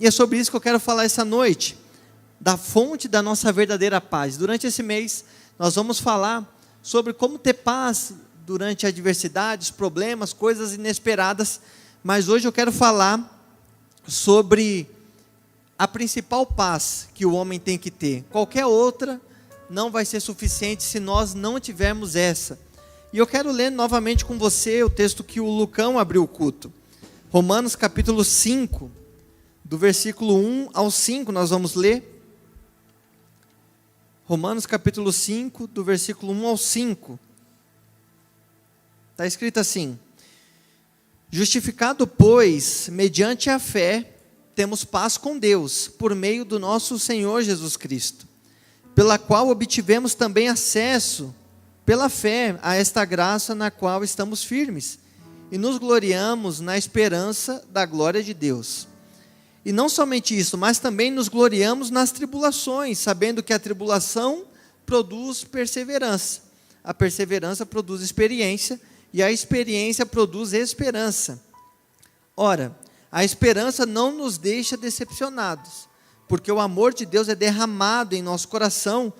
E é sobre isso que eu quero falar essa noite, da fonte da nossa verdadeira paz. Durante esse mês, nós vamos falar sobre como ter paz durante adversidades, problemas, coisas inesperadas. Mas hoje eu quero falar sobre a principal paz que o homem tem que ter. Qualquer outra não vai ser suficiente se nós não tivermos essa. E eu quero ler novamente com você o texto que o Lucão abriu o culto. Romanos capítulo 5, do versículo 1 ao 5, nós vamos ler. Romanos capítulo 5, do versículo 1 ao 5. Está escrito assim: justificado, pois, mediante a fé, temos paz com Deus, por meio do nosso Senhor Jesus Cristo, pela qual obtivemos também acesso, pela fé, a esta graça na qual estamos firmes, e nos gloriamos na esperança da glória de Deus. E não somente isso, mas também nos gloriamos nas tribulações, sabendo que a tribulação produz perseverança, a perseverança produz experiência, e a experiência produz esperança. Ora, a esperança não nos deixa decepcionados, porque o amor de Deus é derramado em nosso coração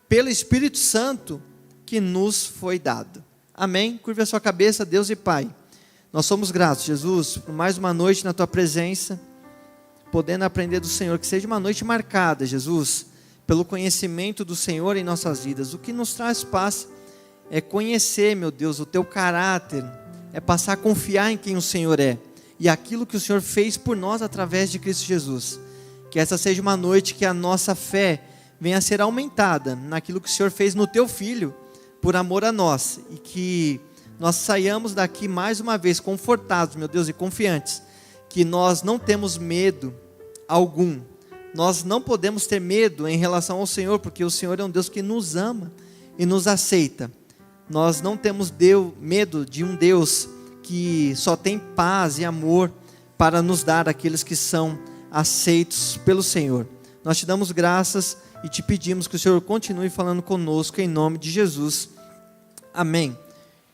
pelo Espírito Santo que nos foi dado. Amém? Curve a sua cabeça, Deus e Pai. Nós somos gratos, Jesus, por mais uma noite na Tua presença, podendo aprender do Senhor, que seja uma noite marcada, Jesus, pelo conhecimento do Senhor em nossas vidas. O que nos traz paz é conhecer, meu Deus, o Teu caráter, é passar a confiar em quem o Senhor é, e aquilo que o Senhor fez por nós através de Cristo Jesus. Que essa seja uma noite que a nossa fé venha a ser aumentada naquilo que o Senhor fez no Teu Filho, por amor a nós, e que nós saiamos daqui mais uma vez confortados, meu Deus, e confiantes, que nós não temos medo algum. Nós não podemos ter medo em relação ao Senhor, porque o Senhor é um Deus que nos ama e nos aceita. Nós não temos medo de um Deus que só tem paz e amor para nos dar aqueles que são aceitos pelo Senhor. Nós te damos graças e te pedimos que o Senhor continue falando conosco em nome de Jesus. Amém.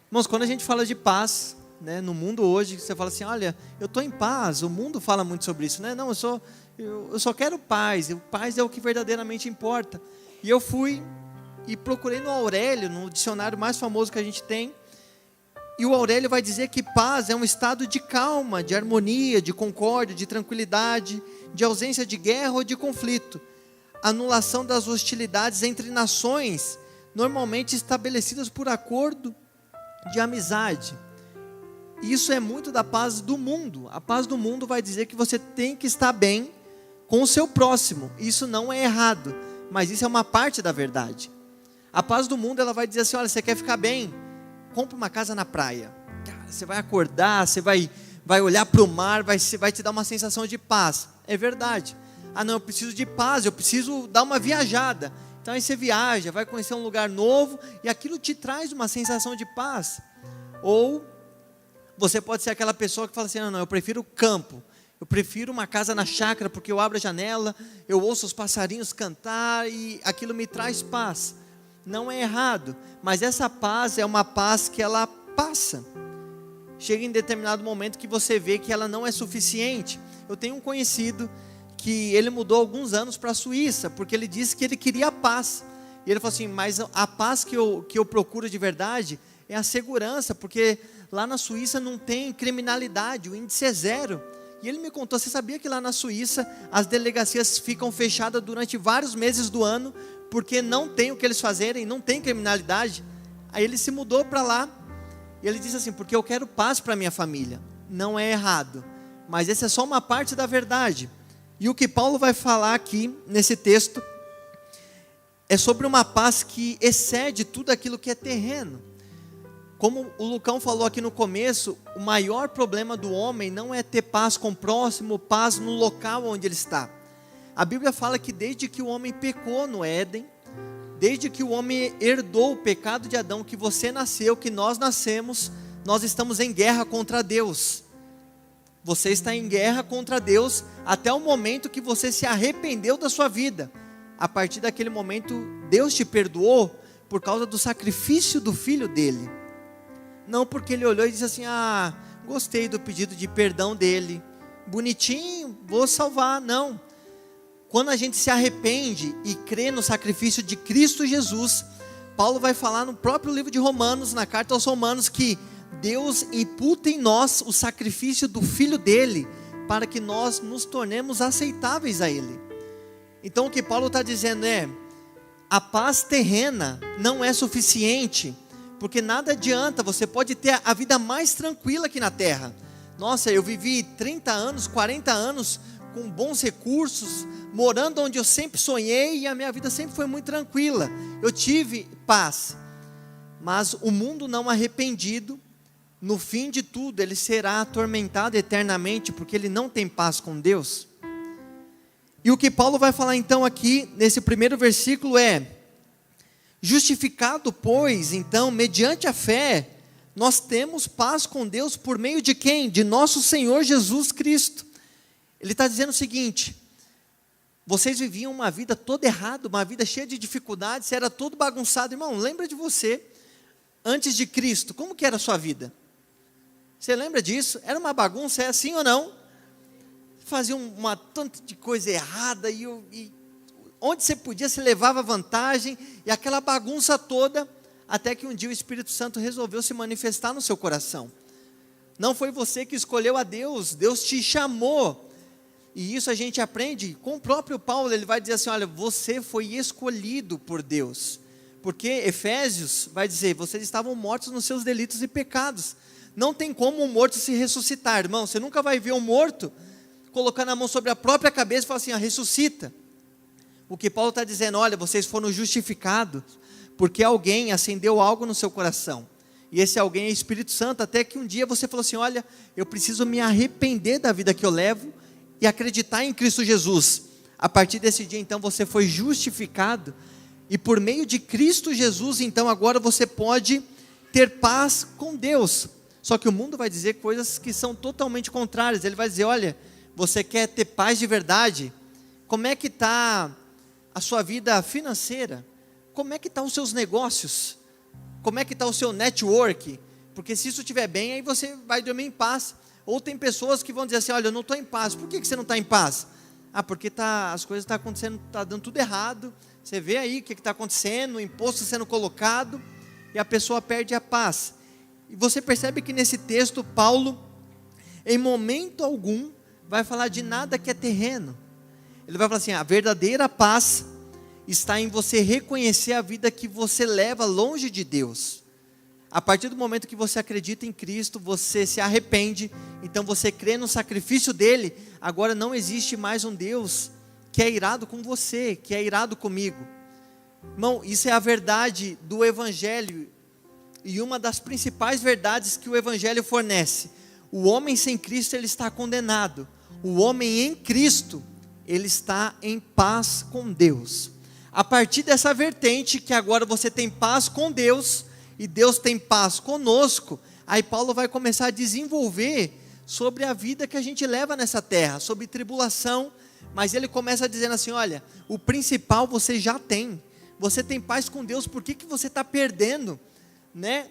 Irmãos, quando a gente fala de paz, né, no mundo hoje, você fala assim, olha, eu estou em paz, o mundo fala muito sobre isso, né? Não, eu só quero paz, paz é o que verdadeiramente importa. E eu fui e procurei no Aurélio, no dicionário mais famoso que a gente tem, e o Aurélio vai dizer que paz é um estado de calma, de harmonia, de concórdia, de tranquilidade, de ausência de guerra ou de conflito, anulação das hostilidades entre nações, normalmente estabelecidas por acordo de amizade. Isso é muito da paz do mundo. A paz do mundo vai dizer que você tem que estar bem com o seu próximo. Isso não é errado, mas isso é uma parte da verdade. A paz do mundo, ela vai dizer assim, olha, você quer ficar bem? Compre uma casa na praia. Cara, você vai acordar, você vai olhar para o mar, vai te dar uma sensação de paz. É verdade. Ah não, eu preciso de paz, eu preciso dar uma viajada. Então aí você viaja, vai conhecer um lugar novo, e aquilo te traz uma sensação de paz. Ou você pode ser aquela pessoa que fala assim, não, eu prefiro o campo, eu prefiro uma casa na chácara, porque eu abro a janela, eu ouço os passarinhos cantar, e aquilo me traz paz. Não é errado, mas essa paz é uma paz que ela passa. Chega em determinado momento que você vê que ela não é suficiente. Eu tenho um conhecido que ele mudou há alguns anos para a Suíça, porque ele disse que ele queria a paz. E ele falou assim, mas a paz que eu procuro de verdade é a segurança, porque lá na Suíça não tem criminalidade, o índice é 0. E ele me contou, você sabia que lá na Suíça as delegacias ficam fechadas durante vários meses do ano, porque não tem o que eles fazerem, não tem criminalidade? Aí ele se mudou para lá, e ele disse assim, porque eu quero paz para minha família. Não é errado, mas essa é só uma parte da verdade. E o que Paulo vai falar aqui, nesse texto, é sobre uma paz que excede tudo aquilo que é terreno. Como o Lucão falou aqui no começo, o maior problema do homem não é ter paz com o próximo, paz no local onde ele está. A Bíblia fala que desde que o homem pecou no Éden, desde que o homem herdou o pecado de Adão, que você nasceu, que nós nascemos, nós estamos em guerra contra Deus. Você está em guerra contra Deus até o momento que você se arrependeu da sua vida. A partir daquele momento, Deus te perdoou por causa do sacrifício do Filho dele. Não porque ele olhou e disse assim, gostei do pedido de perdão dele, bonitinho, vou salvar. Não. Quando a gente se arrepende e crê no sacrifício de Cristo Jesus, Paulo vai falar no próprio livro de Romanos, na carta aos Romanos, que Deus imputa em nós o sacrifício do Filho dele, para que nós nos tornemos aceitáveis a Ele. Então o que Paulo está dizendo é, a paz terrena não é suficiente, porque nada adianta, você pode ter a vida mais tranquila aqui na terra. Nossa, eu vivi 30 anos, 40 anos, com bons recursos, morando onde eu sempre sonhei, e a minha vida sempre foi muito tranquila, eu tive paz. Mas o mundo não arrependido, no fim de tudo, ele será atormentado eternamente, porque ele não tem paz com Deus. E o que Paulo vai falar então aqui, nesse primeiro versículo é, justificado pois, então, mediante a fé, nós temos paz com Deus por meio de quem? De nosso Senhor Jesus Cristo. Ele está dizendo o seguinte, vocês viviam uma vida toda errada, uma vida cheia de dificuldades, era todo bagunçado. Irmão, lembra de você, antes de Cristo, como que era a sua vida? Você lembra disso? Era uma bagunça, é assim ou não? Fazia uma tanta de coisa errada, e onde você podia, você levava vantagem, e aquela bagunça toda, até que um dia o Espírito Santo resolveu se manifestar no seu coração. Não foi você que escolheu a Deus, Deus te chamou. E isso a gente aprende com o próprio Paulo. Ele vai dizer assim, olha, você foi escolhido por Deus, porque Efésios vai dizer, vocês estavam mortos nos seus delitos e pecados. Não tem como um morto se ressuscitar, irmão. Você nunca vai ver um morto colocando a mão sobre a própria cabeça e falar assim, ressuscita. O que Paulo está dizendo, olha, vocês foram justificados porque alguém acendeu algo no seu coração, e esse alguém é o Espírito Santo, até que um dia você falou assim, olha, eu preciso me arrepender da vida que eu levo, e acreditar em Cristo Jesus. A partir desse dia, então, você foi justificado, e por meio de Cristo Jesus, então, agora você pode ter paz com Deus. Só que o mundo vai dizer coisas que são totalmente contrárias. Ele vai dizer, olha, você quer ter paz de verdade? Como é que está a sua vida financeira? Como é que estão os seus negócios? Como é que está o seu network? Porque se isso estiver bem, aí você vai dormir em paz. Ou tem pessoas que vão dizer assim, olha, eu não estou em paz. Por que você não está em paz? Porque as coisas estão acontecendo, está dando tudo errado. Você vê aí o que está acontecendo, o imposto sendo colocado, e a pessoa perde a paz. E você percebe que nesse texto, Paulo, em momento algum, vai falar de nada que é terreno. Ele vai falar assim, a verdadeira paz está em você reconhecer a vida que você leva longe de Deus. A partir do momento que você acredita em Cristo, você se arrepende, então você crê no sacrifício dele, agora não existe mais um Deus que é irado com você, que é irado comigo. Irmão, isso é a verdade do Evangelho, e uma das principais verdades que o Evangelho fornece. O homem sem Cristo, ele está condenado. O homem em Cristo, ele está em paz com Deus. A partir dessa vertente, que agora você tem paz com Deus, e Deus tem paz conosco, aí Paulo vai começar a desenvolver sobre a vida que a gente leva nessa terra, sobre tribulação, mas ele começa dizendo assim, olha, o principal você já tem, você tem paz com Deus, por que você está perdendo, né,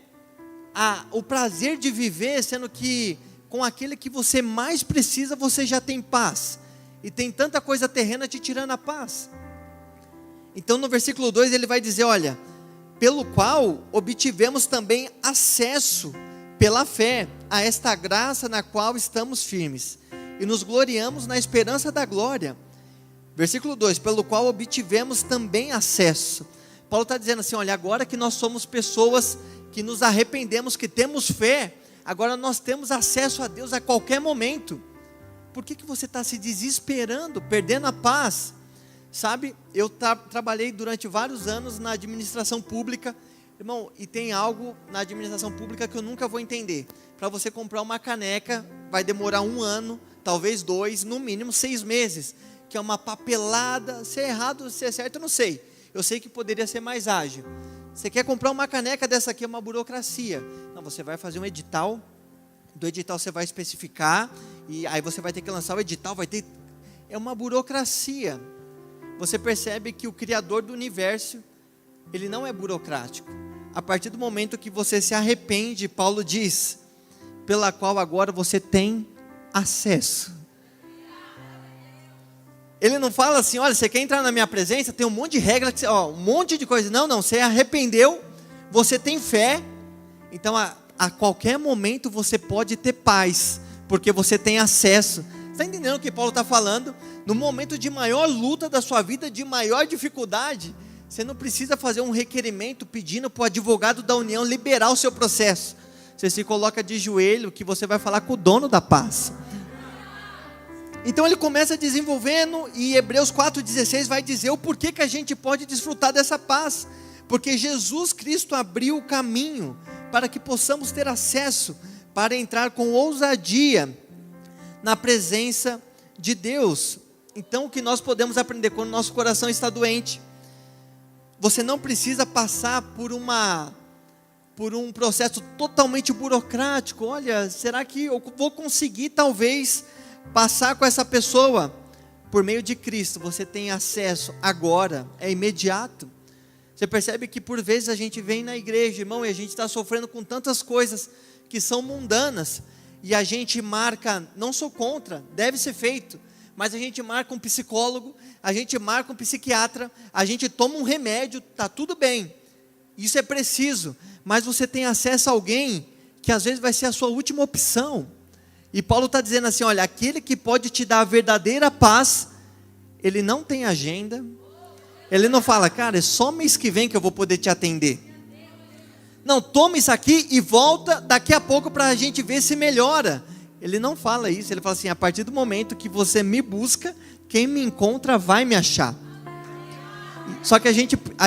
o prazer de viver, sendo que com aquele que você mais precisa, você já tem paz, e tem tanta coisa terrena te tirando a paz. Então no versículo 2 ele vai dizer, olha, pelo qual obtivemos também acesso pela fé a esta graça na qual estamos firmes, e nos gloriamos na esperança da glória. Versículo 2, pelo qual obtivemos também acesso. Paulo está dizendo assim, olha, agora que nós somos pessoas que nos arrependemos, que temos fé, agora nós temos acesso a Deus a qualquer momento. Por que você está se desesperando, perdendo a paz? Sabe, eu trabalhei durante vários anos na administração pública, irmão, e tem algo na administração pública que eu nunca vou entender. Para você comprar uma caneca, vai demorar 1 ano, talvez 2, no mínimo 6 meses, que é uma papelada. Se é errado, se é certo, eu não sei. Eu sei que poderia ser mais ágil. Você quer comprar uma caneca dessa aqui, é uma burocracia. Não, você vai fazer um edital, do edital você vai especificar, e aí você vai ter que lançar o edital, é uma burocracia. Você percebe que o Criador do universo, ele não é burocrático. A partir do momento que você se arrepende, Paulo diz, pela qual agora você tem acesso. Ele não fala assim, olha, você quer entrar na minha presença? Tem um monte de regra, um monte de coisa. Não, você arrependeu, você tem fé. Então, a qualquer momento você pode ter paz, porque você tem acesso. Você está entendendo o que Paulo está falando? No momento de maior luta da sua vida, de maior dificuldade, você não precisa fazer um requerimento pedindo para o advogado da união liberar o seu processo. Você se coloca de joelho que você vai falar com o dono da paz. Então ele começa desenvolvendo, e Hebreus 4,16 vai dizer o porquê que a gente pode desfrutar dessa paz. Porque Jesus Cristo abriu o caminho para que possamos ter acesso, para entrar com ousadia na presença de Deus. Então o que nós podemos aprender quando nosso coração está doente? Você não precisa passar por um processo totalmente burocrático. Olha, será que eu vou conseguir talvez passar com essa pessoa? Por meio de Cristo, você tem acesso agora, é imediato. Você percebe que por vezes a gente vem na igreja, irmão, e a gente está sofrendo com tantas coisas que são mundanas, e a gente marca, não sou contra, deve ser feito, mas a gente marca um psicólogo, a gente marca um psiquiatra, a gente toma um remédio, está tudo bem, isso é preciso, mas você tem acesso a alguém que às vezes vai ser a sua última opção. E Paulo está dizendo assim, olha, aquele que pode te dar a verdadeira paz, ele não tem agenda, ele não fala, cara, é só mês que vem que eu vou poder te atender. Não, toma isso aqui e volta daqui a pouco para a gente ver se melhora. Ele não fala isso, ele fala assim, a partir do momento que você me busca, quem me encontra vai me achar. Só que a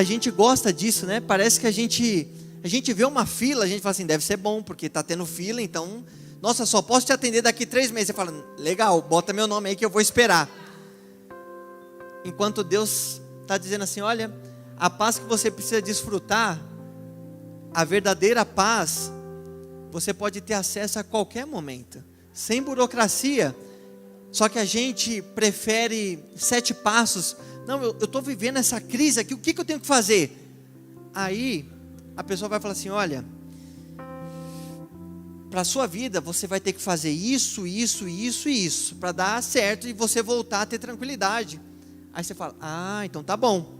gente gosta disso, né? Parece que a gente vê uma fila, a gente fala assim, deve ser bom, porque está tendo fila, então, nossa, só posso te atender daqui 3 meses. Você fala, legal, bota meu nome aí que eu vou esperar. Enquanto Deus está dizendo assim, olha, a paz que você precisa desfrutar, a verdadeira paz, você pode ter acesso a qualquer momento, sem burocracia. Só que a gente prefere 7 passos. Não, eu estou vivendo essa crise aqui, o que eu tenho que fazer? Aí, a pessoa vai falar assim, olha, para a sua vida, você vai ter que fazer isso, isso, isso e isso, para dar certo e você voltar a ter tranquilidade. Aí você fala, então tá bom,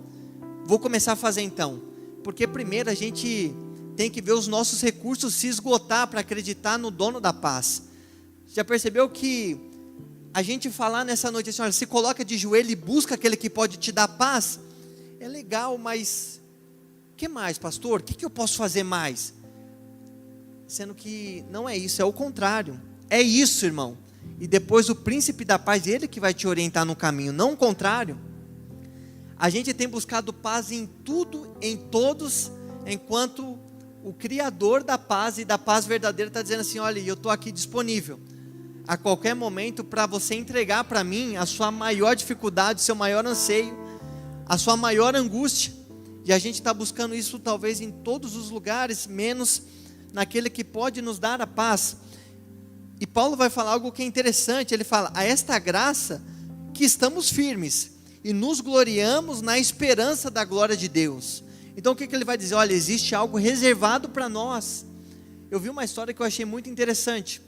vou começar a fazer então. Porque primeiro a gente tem que ver os nossos recursos se esgotar para acreditar no dono da paz. Já percebeu que a gente falar nessa noite assim, olha, se coloca de joelho e busca aquele que pode te dar paz, é legal, mas o que mais, pastor? O que eu posso fazer mais? Sendo que não é isso, é o contrário. É isso, irmão. E depois o príncipe da paz, ele que vai te orientar no caminho, não o contrário. A gente tem buscado paz em tudo, em todos, enquanto o Criador da paz e da paz verdadeira está dizendo assim, olha, eu estou aqui disponível a qualquer momento para você entregar para mim a sua maior dificuldade, o seu maior anseio, a sua maior angústia. E a gente está buscando isso talvez em todos os lugares, menos naquele que pode nos dar a paz. E Paulo vai falar algo que é interessante, ele fala, a esta graça que estamos firmes e nos gloriamos na esperança da glória de Deus. Então o que ele vai dizer? Olha, existe algo reservado para nós. Eu vi uma história que eu achei muito interessante.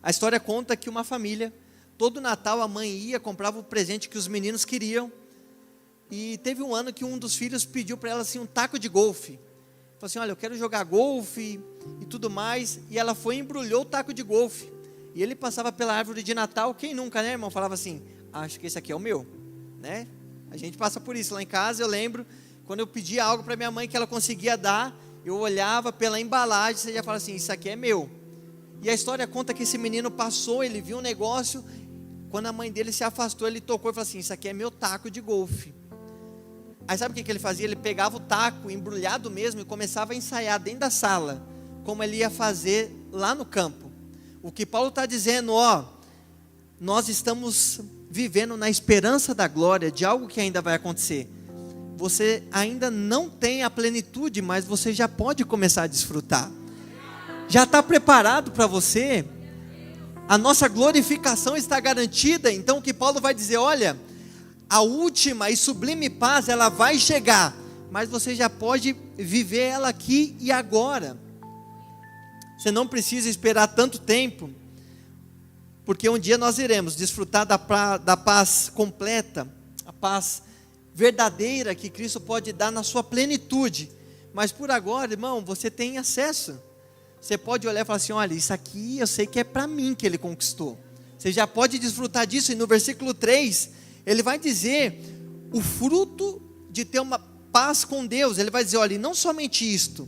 A história conta que uma família, todo Natal a mãe ia, comprava o presente que os meninos queriam, e teve um ano que um dos filhos pediu para ela assim, um taco de golfe. Falou assim, olha, eu quero jogar golfe e tudo mais, e ela foi e embrulhou o taco de golfe, e ele passava pela árvore de Natal, quem nunca, né, irmão, falava assim, acho que esse aqui é o meu, né, a gente passa por isso, lá em casa eu lembro, quando eu pedia algo para minha mãe que ela conseguia dar, eu olhava pela embalagem, você já fala assim, isso aqui é meu. E a história conta que esse menino passou, ele viu um negócio, quando a mãe dele se afastou, ele tocou e falou assim, isso aqui é meu taco de golfe. Aí sabe o que ele fazia? Ele pegava o taco, embrulhado mesmo, e começava a ensaiar dentro da sala, como ele ia fazer lá no campo. O que Paulo está dizendo, nós estamos vivendo na esperança da glória, de algo que ainda vai acontecer. Você ainda não tem a plenitude, mas você já pode começar a desfrutar. Já está preparado para você, a nossa glorificação está garantida. Então o que Paulo vai dizer, olha, a última e sublime paz, ela vai chegar, mas você já pode viver ela aqui e agora. Você não precisa esperar tanto tempo. porque um dia nós iremos desfrutar da paz completa, a paz verdadeira que Cristo pode dar na sua plenitude. Mas por agora, irmão, você tem acesso. Você pode olhar e falar assim: olha, isso aqui eu sei que é para mim que Ele conquistou. Você já pode desfrutar disso. E no versículo 3, Ele vai dizer o fruto de ter uma paz com Deus. Ele vai dizer: olha, e não somente isto,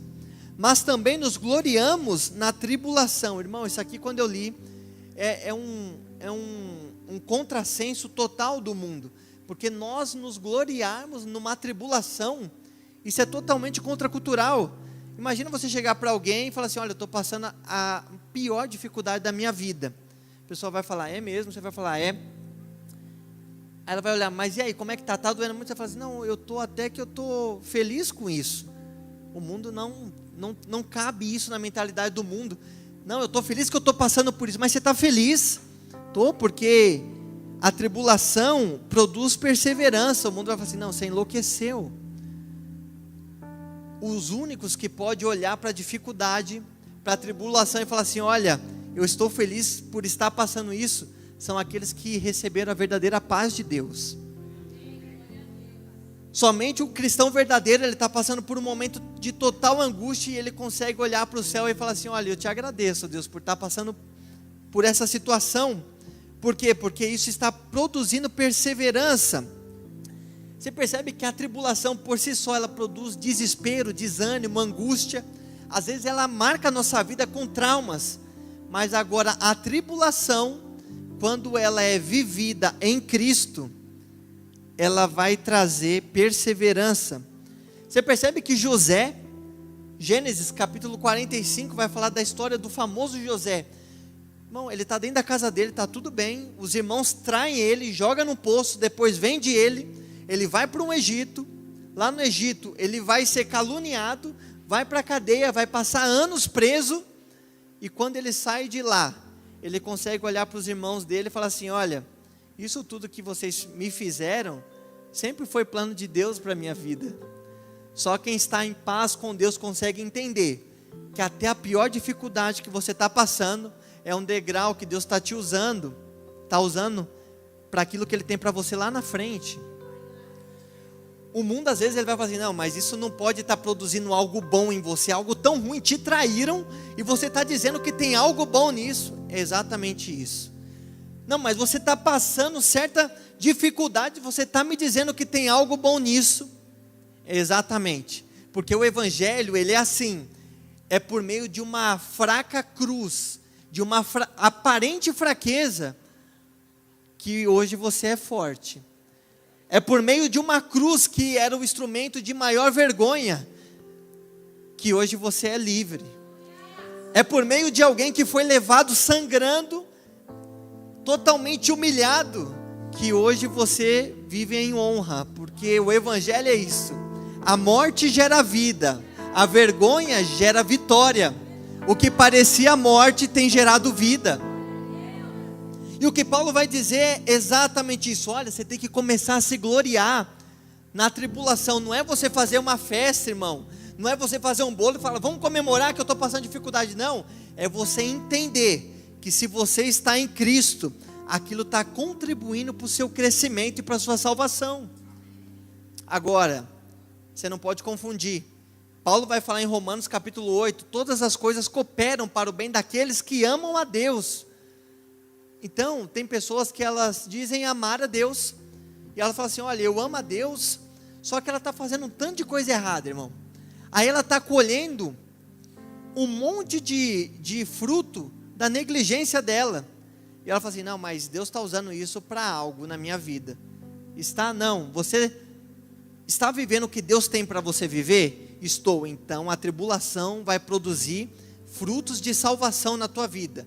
mas também nos gloriamos na tribulação. Irmão, isso aqui quando eu li, é um contrassenso total do mundo. Porque nós nos gloriarmos numa tribulação, isso é totalmente contracultural. Imagina você chegar para alguém e falar assim: olha, eu estou passando a pior dificuldade da minha vida. A pessoa vai falar: é mesmo? Você vai falar: é. Aí ela vai olhar: mas e aí, como é que está? Está doendo muito? Você vai falar assim: não, eu estou feliz com isso. O mundo não cabe isso na mentalidade do mundo. Não, eu estou feliz que eu estou passando por isso. Mas você está feliz? Estou, porque a tribulação produz perseverança. O mundo vai falar assim: não, você enlouqueceu. Os únicos que podem olhar para a dificuldade, para a tribulação e falar assim: olha, eu estou feliz por estar passando isso, são aqueles que receberam a verdadeira paz de Deus. Somente o cristão verdadeiro, ele está passando por um momento de total angústia e ele consegue olhar para o céu e falar assim: olha, eu te agradeço, Deus, por estar passando por essa situação. Por quê? Porque isso está produzindo perseverança. Você percebe que a tribulação por si só, ela produz desespero, desânimo, angústia. Às vezes ela marca a nossa vida com traumas. Mas agora a tribulação, quando ela é vivida em Cristo, ela vai trazer perseverança. Você percebe que José, Gênesis capítulo 45, vai falar da história do famoso José. Irmão, ele está dentro da casa dele, está tudo bem. Os irmãos traem ele, jogam no poço, depois vende ele. Ele vai para um Egito. Lá no Egito ele vai ser caluniado, vai para a cadeia, vai passar anos preso. E quando ele sai de lá, ele consegue olhar para os irmãos dele e falar assim: olha, isso tudo que vocês me fizeram, sempre foi plano de Deus para a minha vida. Só quem está em paz com Deus consegue entender que até a pior dificuldade que você está passando, é um degrau que Deus está usando para aquilo que Ele tem para você lá na frente. O mundo às vezes ele vai falar assim: não, mas isso não pode estar produzindo algo bom em você, algo tão ruim, te traíram e você está dizendo que tem algo bom nisso. É exatamente isso. Não, mas você está passando certa dificuldade, você está me dizendo que tem algo bom nisso. É exatamente, porque o Evangelho, ele é assim, é por meio de uma fraca cruz, de uma aparente fraqueza, que hoje você é forte. É por meio de uma cruz que era o instrumento de maior vergonha, que hoje você é livre. É por meio de alguém que foi levado sangrando, totalmente humilhado, que hoje você vive em honra, porque o Evangelho é isso. A morte gera vida, a vergonha gera vitória. O que parecia morte tem gerado vida. E o que Paulo vai dizer é exatamente isso. Olha, você tem que começar a se gloriar na tribulação. Não é você fazer uma festa, irmão. Não é você fazer um bolo e falar: vamos comemorar que eu estou passando dificuldade. Não, é você entender que se você está em Cristo, aquilo está contribuindo para o seu crescimento e para a sua salvação. Agora, você não pode confundir. Paulo vai falar em Romanos capítulo 8, todas as coisas cooperam para o bem daqueles que amam a Deus. Então, tem pessoas que elas dizem amar a Deus, e ela fala assim: olha, eu amo a Deus, só que ela está fazendo um tanto de coisa errada, irmão. Aí ela está colhendo um monte de fruto da negligência dela. E ela fala assim: não, mas Deus está usando isso para algo na minha vida. Não, você está vivendo o que Deus tem para você viver? Estou. Então a tribulação vai produzir frutos de salvação na tua vida.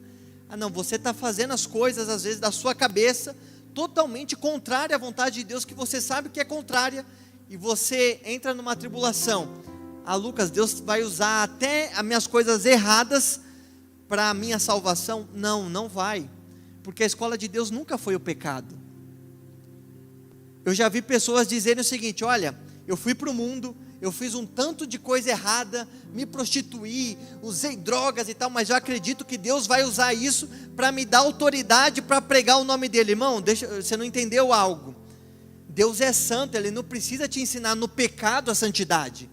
Não, você está fazendo as coisas às vezes da sua cabeça, totalmente contrária à vontade de Deus, que você sabe que é contrária, e você entra numa tribulação. Lucas, Deus vai usar até as minhas coisas erradas para a minha salvação? Não vai, porque a escola de Deus nunca foi o pecado. Eu já vi pessoas dizerem o seguinte: olha, eu fui para o mundo, eu fiz um tanto de coisa errada, me prostituí, usei drogas e tal, mas eu acredito que Deus vai usar isso para me dar autoridade para pregar o nome dele. Irmão, você não entendeu algo. Deus é santo, Ele não precisa te ensinar no pecado a santidade.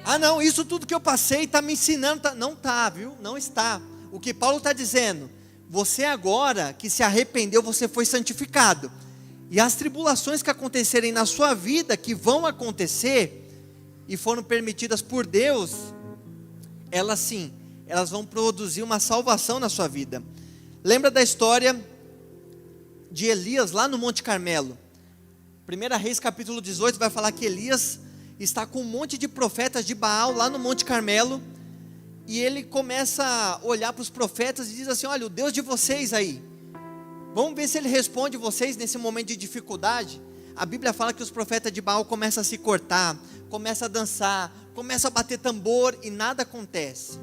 Ah não, isso tudo que eu passei está me ensinando, não está, viu? Não está. O que Paulo está dizendo, você agora que se arrependeu, você foi santificado. E as tribulações que acontecerem na sua vida, que vão acontecer, e foram permitidas por Deus, elas sim, elas vão produzir uma salvação na sua vida. Lembra da história de Elias lá no Monte Carmelo? 1 Reis capítulo 18 vai falar que Elias está com um monte de profetas de Baal lá no Monte Carmelo, e ele começa a olhar para os profetas e diz assim: olha, o Deus de vocês aí, vamos ver se ele responde vocês nesse momento de dificuldade. A Bíblia fala que os profetas de Baal começam a se cortar, começam a dançar, começam a bater tambor e nada acontece.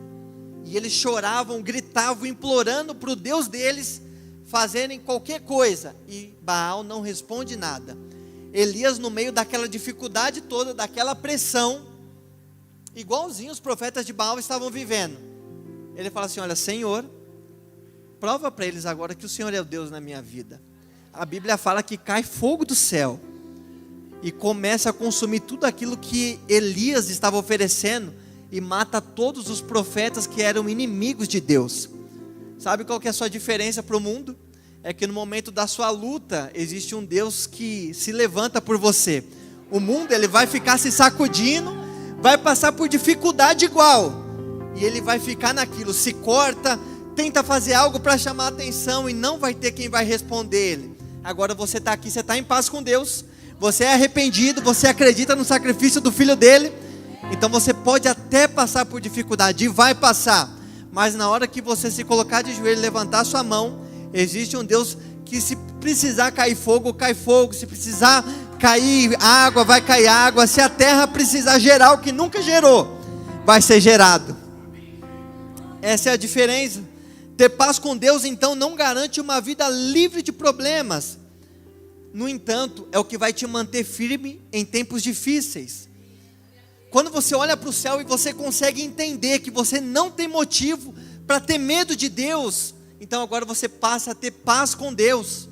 E eles choravam, gritavam, implorando para o Deus deles fazerem qualquer coisa, e Baal não responde nada. Elias, no meio daquela dificuldade toda, daquela pressão, igualzinho os profetas de Baal estavam vivendo, ele fala assim: olha, Senhor, prova para eles agora que o Senhor é o Deus na minha vida. A Bíblia fala que cai fogo do céu e começa a consumir tudo aquilo que Elias estava oferecendo, e mata todos os profetas que eram inimigos de Deus. Sabe qual que é a sua diferença para o mundo? É que no momento da sua luta, existe um Deus que se levanta por você. O mundo, ele vai ficar se sacudindo, vai passar por dificuldade igual, e ele vai ficar naquilo, se corta, tenta fazer algo para chamar a atenção, e não vai ter quem vai responder ele. Agora você está aqui, você está em paz com Deus, você é arrependido, você acredita no sacrifício do Filho dele, então você pode até passar por dificuldade, e vai passar, mas na hora que você se colocar de joelho e levantar sua mão, existe um Deus que, se precisar cair fogo, cai fogo, se precisar cair água, vai cair água, se a terra precisar gerar o que nunca gerou, vai ser gerado. Essa é a diferença. Ter paz com Deus, então, não garante uma vida livre de problemas. No entanto, é o que vai te manter firme em tempos difíceis. Quando você olha para o céu e você consegue entender que você não tem motivo para ter medo de Deus, então agora você passa a ter paz com Deus.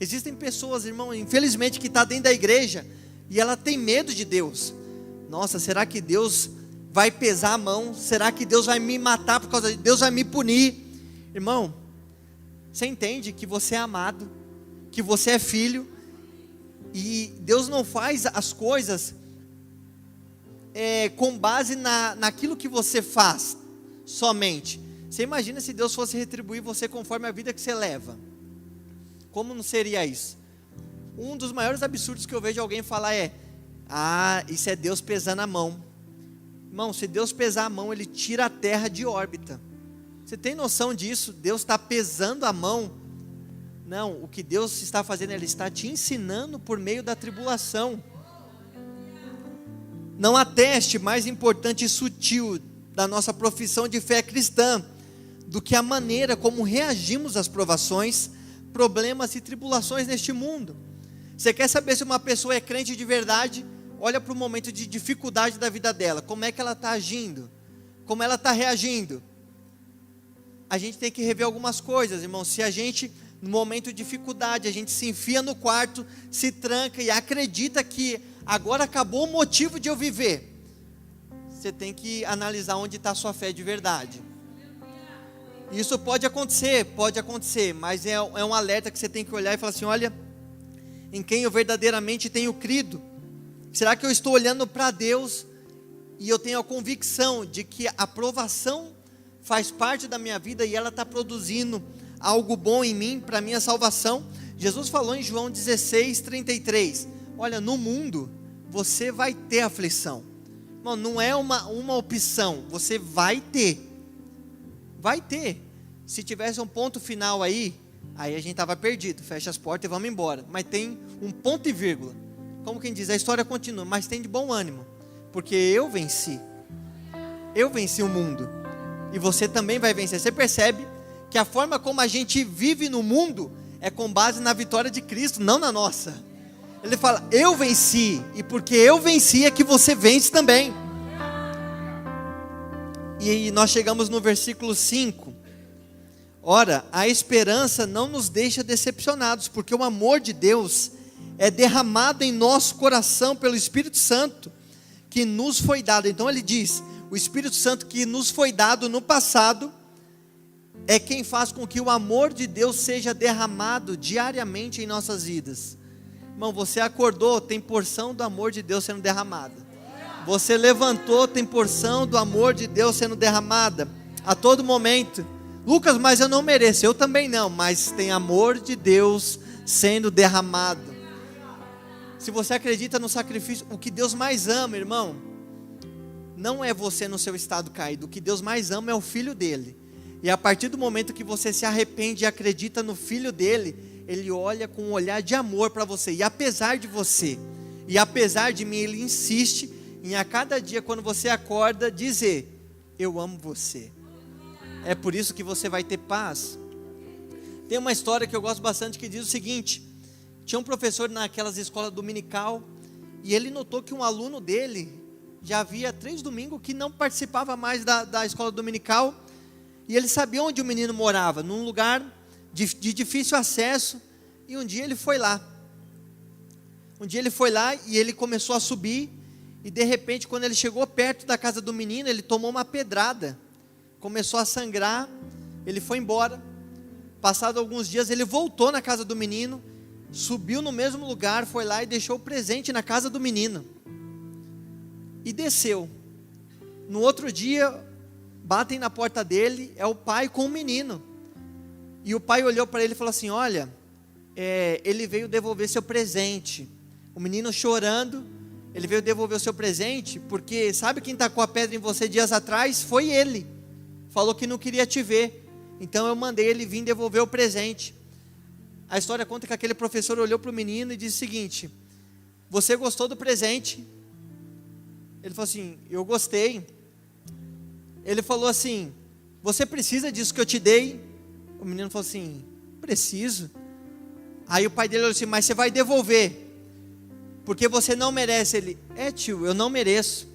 Existem pessoas, irmão, infelizmente, que está dentro da igreja e ela tem medo de Deus. Nossa, será que Deus vai pesar a mão? Será que Deus vai me matar por causa disso? Deus vai me punir? Irmão, você entende que você é amado, que você é filho, e Deus não faz as coisas com base naquilo que você faz somente. Você imagina se Deus fosse retribuir você conforme a vida que você leva? Como não seria isso? Um dos maiores absurdos que eu vejo alguém falar é: isso é Deus pesando a mão. Irmão, se Deus pesar a mão, Ele tira a terra de órbita. Você tem noção disso? Deus está pesando a mão? Não, o que Deus está fazendo, Ele está te ensinando por meio da tribulação. Não há teste mais importante e sutil da nossa profissão de fé cristã do que a maneira como reagimos às provações, problemas e tribulações neste mundo. Você quer saber se uma pessoa é crente de verdade? Olha para o momento de dificuldade da vida dela, como é que ela está agindo, como ela está reagindo. A gente tem que rever algumas coisas, irmão. Se a gente, no momento de dificuldade, a gente se enfia no quarto, se tranca e acredita que agora acabou o motivo de eu viver, você tem que analisar onde está a sua fé de verdade. Isso pode acontecer, mas é um alerta que você tem que olhar e falar assim: olha, em quem eu verdadeiramente tenho crido? Será que eu estou olhando para Deus e eu tenho a convicção de que a provação faz parte da minha vida e ela está produzindo algo bom em mim, para a minha salvação? Jesus falou em João 16:33, olha, no mundo você vai ter aflição. Não, não é uma opção, você vai ter. Se tivesse um ponto final aí a gente estava perdido, fecha as portas e vamos embora. Mas tem um ponto e vírgula, como quem diz, a história continua, mas tem de bom ânimo, porque eu venci o mundo, e você também vai vencer. Você percebe que a forma como a gente vive no mundo é com base na vitória de Cristo, não na nossa. Ele fala, eu venci, e porque eu venci é que você vence também. E nós chegamos no versículo 5, Ora, a esperança não nos deixa decepcionados, porque o amor de Deus é derramado em nosso coração pelo Espírito Santo, que nos foi dado. Então ele diz, o Espírito Santo que nos foi dado no passado, é quem faz com que o amor de Deus seja derramado diariamente em nossas vidas. Irmão, você acordou, tem porção do amor de Deus sendo derramada. Você levantou, tem porção do amor de Deus sendo derramada, a todo momento. Lucas, mas eu não mereço. Eu também não, mas tem amor de Deus sendo derramado. Se você acredita no sacrifício, o que Deus mais ama, irmão, não é você no seu estado caído. O que Deus mais ama é o Filho dele. E a partir do momento que você se arrepende e acredita no Filho dele, ele olha com um olhar de amor para você. E apesar de você, e apesar de mim, ele insiste em a cada dia, quando você acorda, dizer, eu amo você. É por isso que você vai ter paz. Tem uma história que eu gosto bastante que diz o seguinte: tinha um professor naquelas escolas dominical, e ele notou que um aluno dele, já havia 3 domingos que não participava mais da escola dominical, e ele sabia onde o menino morava, num lugar de difícil acesso, e um dia ele foi lá. E ele começou a subir, e de repente, quando ele chegou perto da casa do menino, ele tomou uma pedrada, começou a sangrar, ele foi embora. Passado alguns dias, ele voltou na casa do menino, subiu no mesmo lugar, foi lá e deixou o presente na casa do menino, e desceu. No outro dia, batem na porta dele, é o pai com o menino, e o pai olhou para ele e falou assim, olha, ele veio devolver seu presente. O menino chorando, ele veio devolver o seu presente, porque sabe quem tacou a pedra em você dias atrás? Foi ele, falou que não queria te ver, então eu mandei ele vir devolver o presente. A história conta que aquele professor olhou para o menino e disse o seguinte, você gostou do presente? Ele falou assim, eu gostei. Ele falou assim, você precisa disso que eu te dei? O menino falou assim, preciso. Aí o pai dele falou assim, mas você vai devolver, porque você não merece. Ele, tio, eu não mereço.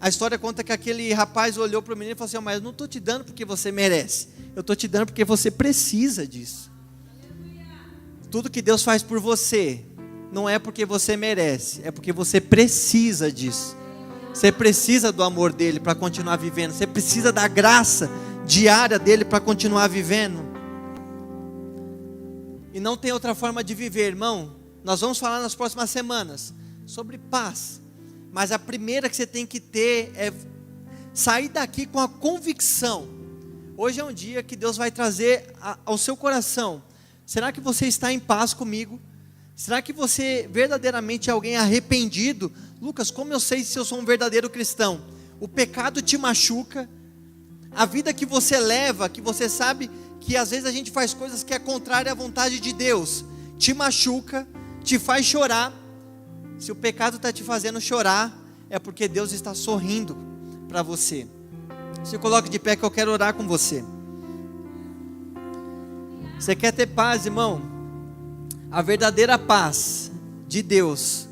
A história conta que aquele rapaz olhou para o menino e falou assim, mas eu não estou te dando porque você merece, eu estou te dando porque você precisa disso. Tudo que Deus faz por você, não é porque você merece, é porque você precisa disso. Você precisa do amor dele para continuar vivendo, você precisa da graça diária dele para continuar vivendo. E não tem outra forma de viver, irmão. Nós vamos falar nas próximas semanas sobre paz, mas a primeira que você tem que ter é sair daqui com a convicção. Hoje é um dia que Deus vai trazer ao seu coração, será que você está em paz comigo? Será que você verdadeiramente é alguém arrependido? Lucas, como eu sei se eu sou um verdadeiro cristão? O pecado te machuca, a vida que você leva, que você sabe que às vezes a gente faz coisas que é contrária à vontade de Deus, te machuca, te faz chorar. Se o pecado está te fazendo chorar, é porque Deus está sorrindo para você. Se coloque de pé que eu quero orar com você. Você quer ter paz, irmão? A verdadeira paz de Deus,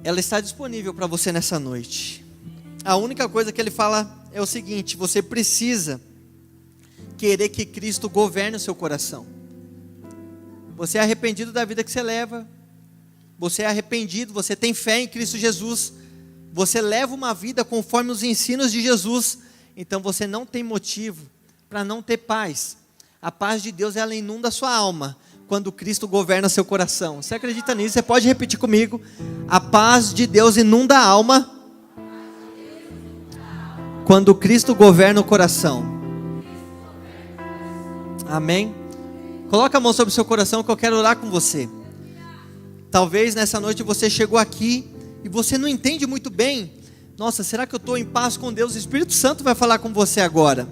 ela está disponível para você nessa noite. A única coisa que ele fala é o seguinte: você precisa querer que Cristo governe o seu coração. Você é arrependido da vida que você leva, você é arrependido, você tem fé em Cristo Jesus, você leva uma vida conforme os ensinos de Jesus, então você não tem motivo para não ter paz. A paz de Deus, ela inunda a sua alma quando Cristo governa seu coração. Você acredita nisso? Você pode repetir comigo? A paz de Deus inunda a alma quando Cristo governa o coração. Amém? Coloca a mão sobre o seu coração que eu quero orar com você. Talvez nessa noite você chegou aqui e você não entende muito bem. Nossa, será que eu estou em paz com Deus? O Espírito Santo vai falar com você agora.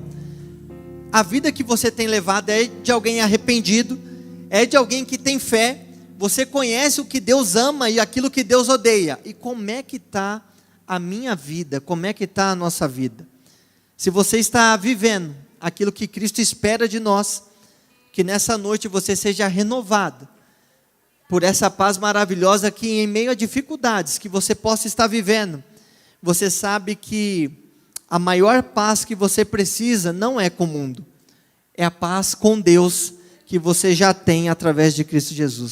A vida que você tem levado é de alguém arrependido, é de alguém que tem fé. Você conhece o que Deus ama e aquilo que Deus odeia. E como é que está a minha vida? Como é que está a nossa vida? Se você está vivendo aquilo que Cristo espera de nós, que nessa noite você seja renovado por essa paz maravilhosa que em meio a dificuldades que você possa estar vivendo, você sabe que a maior paz que você precisa não é com o mundo, é a paz com Deus que você já tem através de Cristo Jesus.